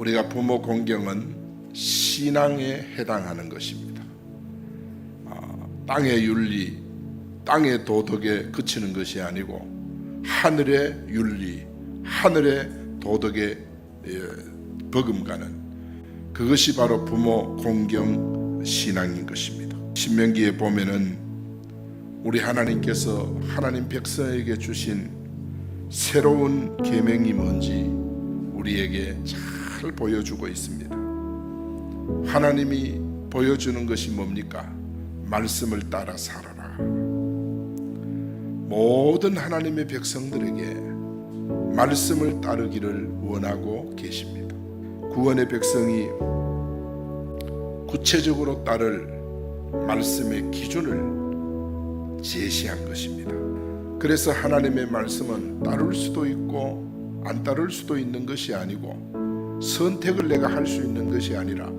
우리가 부모 공경은 신앙에 해당하는 것입니다. 땅의 윤리, 땅의 도덕에 그치는 것이 아니고 하늘의 윤리, 하늘의 도덕에 버금가는 그것이 바로 부모 공경 신앙인 것입니다. 신명기에 보면은 우리 하나님께서 하나님 백성에게 주신 새로운 계명이 뭔지 우리에게 잘 보여주고 있습니다. 하나님이 보여주는 것이 뭡니까? 말씀을 따라 살아라. 모든 하나님의 백성들에게 말씀을 따르기를 원하고 계십니다. 구원의 백성이 구체적으로 따를 말씀의 기준을 제시한 것입니다. 그래서 하나님의 말씀은 따를 수도 있고 안 따를 수도 있는 것이 아니고 선택을 내가 할 수 있는 것이 아니라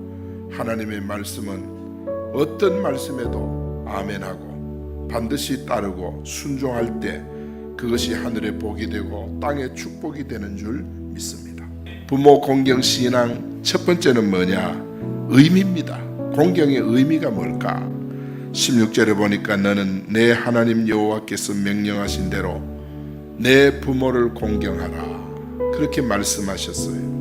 하나님의 말씀은 어떤 말씀에도 아멘하고 반드시 따르고 순종할 때 그것이 하늘의 복이 되고 땅의 축복이 되는 줄 믿습니다. 부모 공경 신앙 첫 번째는 뭐냐? 의미입니다. 공경의 의미가 뭘까? 16절에 보니까 너는 내 하나님 여호와께서 명령하신 대로 내 부모를 공경하라. 그렇게 말씀하셨어요.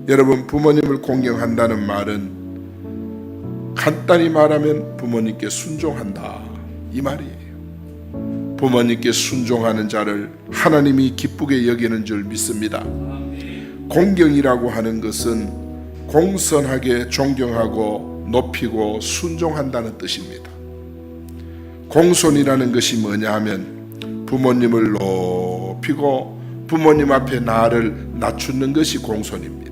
여러분, 부모님을 공경한다는 말은 간단히 말하면 부모님께 순종한다, 이 말이에요. 부모님께 순종하는 자를 하나님이 기쁘게 여기는 줄 믿습니다. 공경이라고 하는 것은 공손하게 존경하고 높이고 순종한다는 뜻입니다. 공손이라는 것이 뭐냐 하면 부모님을 높이고 부모님 앞에 나를 낮추는 것이 공손입니다.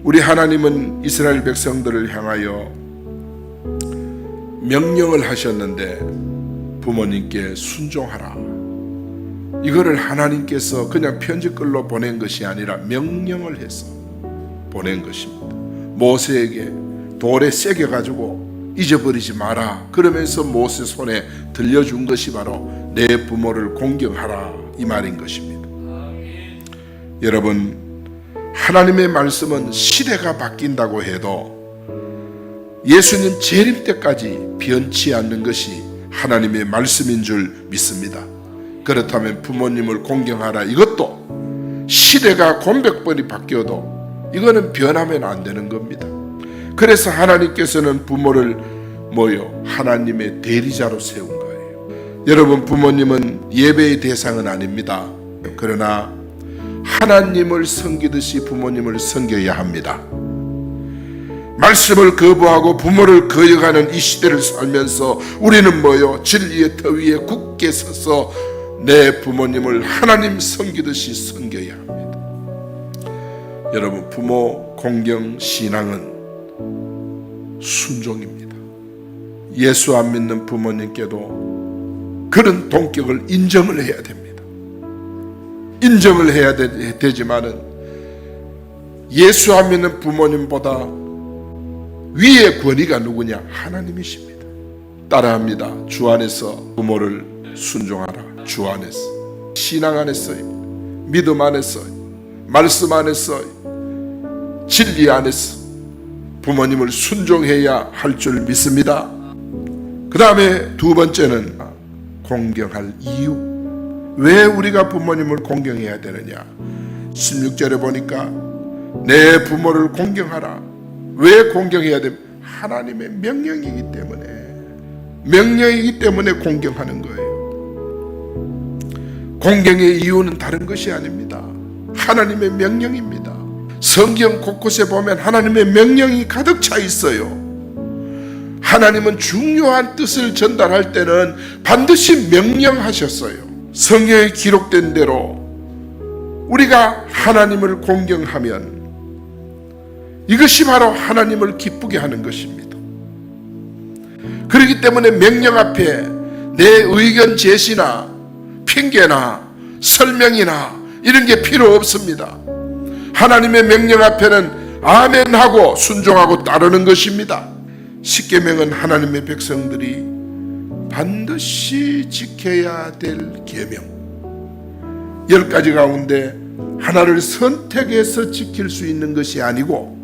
우리 하나님은 이스라엘 백성들을 향하여 명령을 하셨는데 부모님께 순종하라. 이거를 하나님께서 그냥 편지글로 보낸 것이 아니라 명령을 해서 보낸 것입니다. 모세에게 돌에 새겨가지고 잊어버리지 마라. 그러면서 모세 손에 들려준 것이 바로 내 부모를 공경하라, 이 말인 것입니다. 여러분, 하나님의 말씀은 시대가 바뀐다고 해도 예수님 재림 때까지 변치 않는 것이 하나님의 말씀인 줄 믿습니다. 그렇다면 부모님을 공경하라, 이것도 시대가 곤백번이 바뀌어도 이거는 변하면 안 되는 겁니다. 그래서 하나님께서는 부모를 하나님의 대리자로 세운 거예요. 여러분, 부모님은 예배의 대상은 아닙니다. 그러나 하나님을 섬기듯이 부모님을 섬겨야 합니다. 말씀을 거부하고 부모를 거역하는 이 시대를 살면서 우리는 진리의 터 위에 굳게 서서 내 부모님을 하나님 섬기듯이 섬겨야 합니다. 여러분, 부모 공경 신앙은 순종입니다. 예수 안 믿는 부모님께도 그런 동격을 인정을 해야 됩니다. 인정을 해야 되지만은 예수 안 믿는 부모님보다 위의 권위가 누구냐? 하나님이십니다. 따라합니다. 주 안에서 부모를 순종하라. 주 안에서, 신앙 안에서요, 믿음 안에서요, 말씀 안에서요, 진리 안에서 부모님을 순종해야 할 줄 믿습니다. 그 다음에 두 번째는 공경할 이유. 왜 우리가 부모님을 공경해야 되느냐? 16절에 보니까 내 부모를 공경하라. 왜 공경해야 됩니까? 하나님의 명령이기 때문에 공경하는 거예요. 공경의 이유는 다른 것이 아닙니다. 하나님의 명령입니다. 성경 곳곳에 보면 하나님의 명령이 가득 차 있어요. 하나님은 중요한 뜻을 전달할 때는 반드시 명령하셨어요. 성경에 기록된 대로 우리가 하나님을 공경하면 이것이 바로 하나님을 기쁘게 하는 것입니다. 그렇기 때문에 명령 앞에 내 의견 제시나 핑계나 설명이나 이런 게 필요 없습니다. 하나님의 명령 앞에는 아멘하고 순종하고 따르는 것입니다. 십계명은 하나님의 백성들이 반드시 지켜야 될 계명. 10가지 가운데 하나를 선택해서 지킬 수 있는 것이 아니고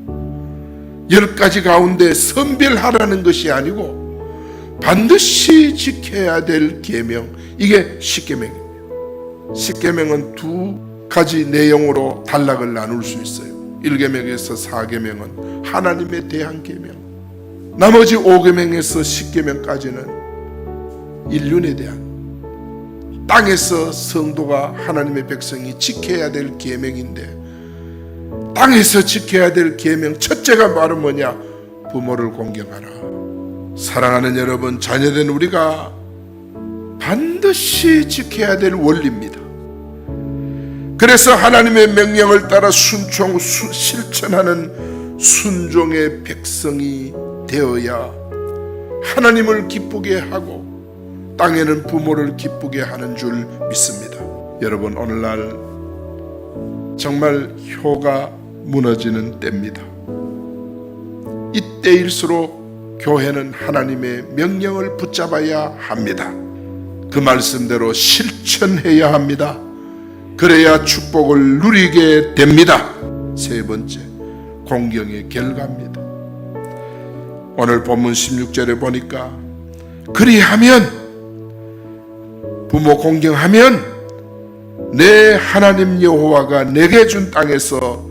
10가지 가운데 선별하라는 것이 아니고 반드시 지켜야 될 계명, 이게 십계명입니다. 십계명은 두 가지 내용으로 단락을 나눌 수 있어요. 1계명에서 4계명은 하나님에 대한 계명, 나머지 5계명에서 10계명까지는 인륜에 대한, 땅에서 성도가 하나님의 백성이 지켜야 될 계명인데, 땅에서 지켜야 될 계명 첫째가 바로 뭐냐? 부모를 공경하라. 사랑하는 여러분, 자녀된 우리가 반드시 지켜야 될 원리입니다. 그래서 하나님의 명령을 따라 실천하는 순종의 백성이 되어야 하나님을 기쁘게 하고 땅에는 부모를 기쁘게 하는 줄 믿습니다. 여러분, 오늘날 정말 효가 무너지는 때입니다. 이때일수록 교회는 하나님의 명령을 붙잡아야 합니다. 그 말씀대로 실천해야 합니다. 그래야 축복을 누리게 됩니다. 세 번째, 공경의 결과입니다. 오늘 본문 16절에 보니까 그리하면, 부모 공경하면 내 하나님 여호와가 내게 준 땅에서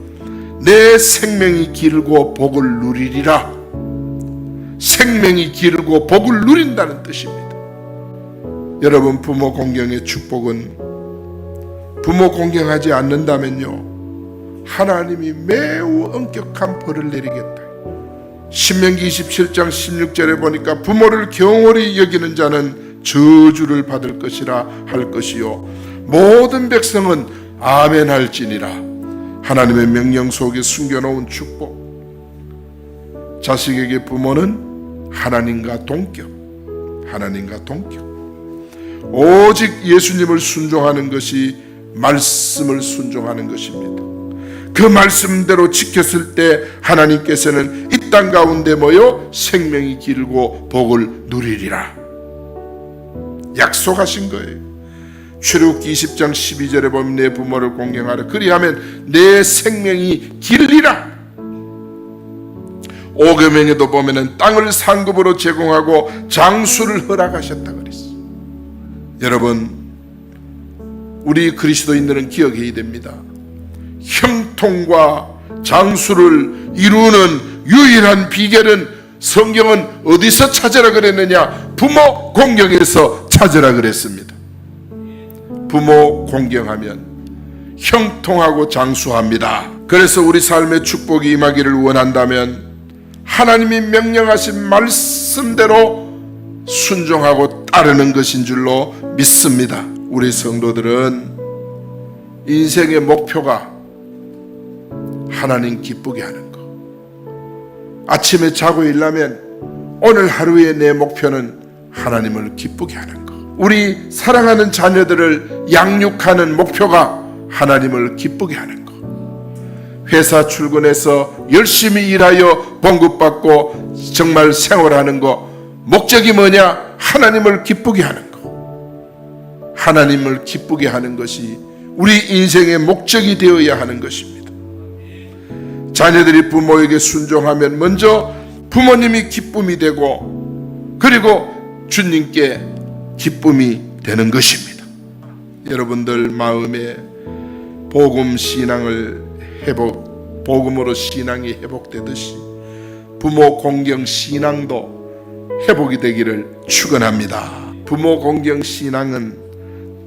내 생명이 길고 복을 누리리라. 생명이 길고 복을 누린다는 뜻입니다. 여러분, 부모 공경의 축복은 부모 공경하지 않는다면요, 하나님이 매우 엄격한 벌을 내리겠다. 신명기 27장 16절에 보니까 부모를 경홀히 여기는 자는 저주를 받을 것이라 할 것이요 모든 백성은 아멘 할지니라. 하나님의 명령 속에 숨겨놓은 축복. 자식에게 부모는 하나님과 동격, 하나님과 동격. 오직 예수님을 순종하는 것이 말씀을 순종하는 것입니다. 그 말씀대로 지켰을 때 하나님께서는 이 땅 가운데 모여 생명이 길고 복을 누리리라 약속하신 거예요. 출애굽기 20장 12절에 보면 내 부모를 공경하라. 그리하면 내 생명이 길리라. 5계명에도 보면은 땅을 상급으로 제공하고 장수를 허락하셨다 그랬어요. 여러분, 우리 그리스도인들은 기억해야 됩니다. 형통과 장수를 이루는 유일한 비결은 성경은 어디서 찾으라 그랬느냐? 부모 공경에서 찾으라 그랬습니다. 부모 공경하면 형통하고 장수합니다. 그래서 우리 삶의 축복이 임하기를 원한다면 하나님이 명령하신 말씀대로 순종하고 따르는 것인 줄로 믿습니다. 우리 성도들은 인생의 목표가 하나님 기쁘게 하는 것. 아침에 자고 일어나면 오늘 하루의 내 목표는 하나님을 기쁘게 하는 것. 우리 사랑하는 자녀들을 양육하는 목표가 하나님을 기쁘게 하는 것. 회사 출근해서 열심히 일하여 봉급받고 정말 생활하는 것, 목적이 뭐냐? 하나님을 기쁘게 하는 것. 하나님을 기쁘게 하는 것이 우리 인생의 목적이 되어야 하는 것입니다. 자녀들이 부모에게 순종하면 먼저 부모님이 기쁨이 되고 그리고 주님께 기쁨이 되는 것입니다. 여러분들 마음에 복음 신앙을 복음으로 신앙이 회복되듯이 부모 공경 신앙도 회복이 되기를 축원합니다. 부모 공경 신앙은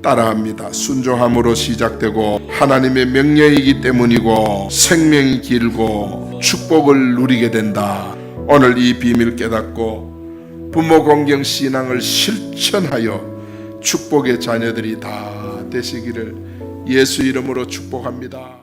따라합니다. 순종함으로 시작되고 하나님의 명령이기 때문이고 생명이 길고 축복을 누리게 된다. 오늘 이 비밀 깨닫고 부모 공경 신앙을 실천하여 축복의 자녀들이 다 되시기를 예수 이름으로 축복합니다.